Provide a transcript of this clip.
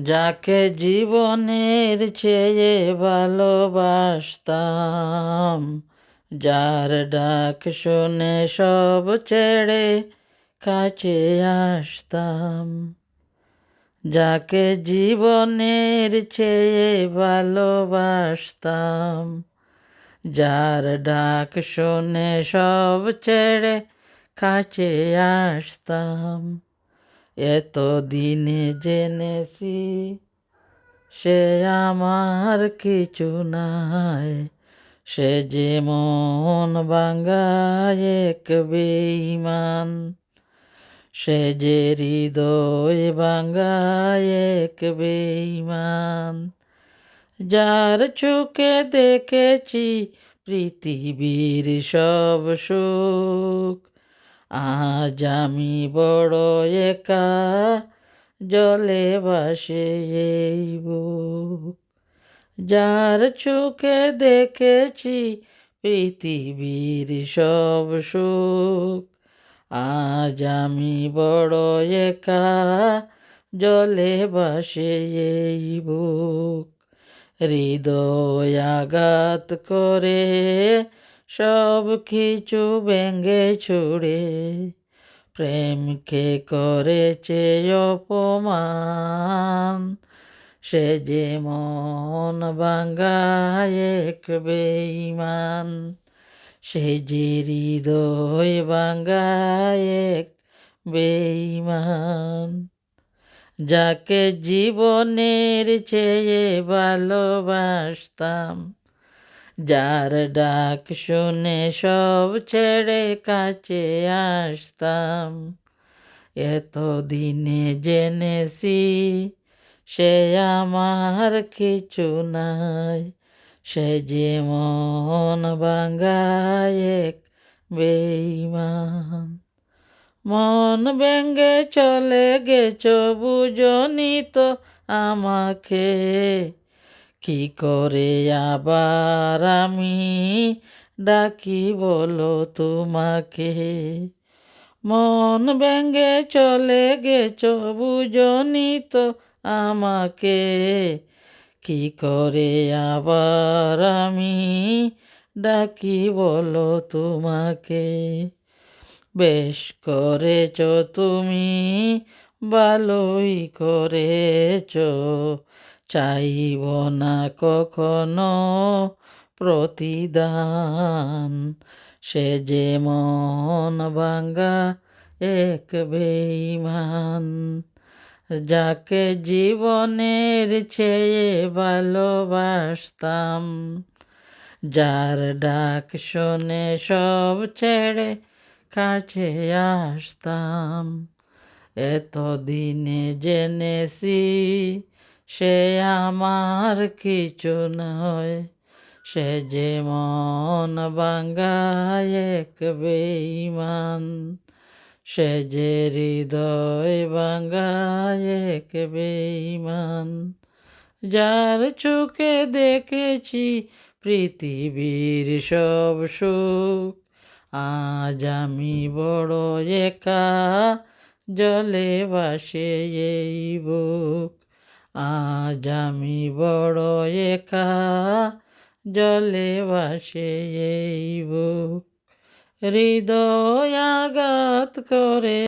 যাকে জীবনের চেয়ে ভালোবাসতাম, যার ডাক শুনে সব ছেড়ে কাছে আসতাম। যাকে জীবনের চেয়ে ভালোবাসতাম, যার ডাক শুনে সব ছেড়ে কাছে আসতাম। এতদিনে জেনেছি সে আমার কিছু নাই, সে যে মন ভাঙায় এক বেঈমান, সে যে হৃদয় ভাঙায় এক বেঈমান। যার চোখে দেখেছি পৃথিবীর সব সুখ, আজ আমি বড় একা, জলে ভাসে এই বুক। যার চোখে দেখেছি পৃথিবীর সব সুখ, আজ আমি বড় একা, জলে ভাসে এই বুক। হৃদয় আঘাত করে সব কিছু ভেঙে ছুড়ে, প্রেমকে করেছে অপমান, সে যে মন ভাঙায় এক বেঈমান, সে যে হৃদয় ভাঙায় এক বেঈমান। যাকে জীবনের চেয়ে ভালোবাসতাম, যার ডাক শুনে সব ছেড়ে কাছে আসতাম। এতদিনে জেনেছি সে আমার কিছু নাই, সে যে মন ভাঙায় এক বেঈমান। মন ভেঙে চলে গেছো বুঝনি তো আমাকে, কি করে আবার আমি ডাকি বলো তোমাকে। মন ভেঙে চলে গেছো বুঝনি তো আমাকে, কি করে আবার আমি ডাকি বলো তোমাকে। বেশ করেছ তুমি, ভালোই করেছ, চাইব না কখনো প্রতিদান, সে যে মন ভাঙা এক বেঈমান। যাকে জীবনের চেয়ে ভালোবাসতাম, যার ডাক শুনে সব ছেড়ে কাছে আসতাম। এতদিনে জেনেছি সে আমার কিছু নয়, সে যে মন ভাঙায় এক বেঈমান, সে যে হৃদয় ভাঙায় এক বেঈমান। যার চোখে দেখেছি পৃথিবীর সব সুখ, আজ আমি বড় একা, জলে ভাসে এই বুক। আজ আমি বড় একা, জলে ভাসে এই বুক। হৃদয় আঘাত করে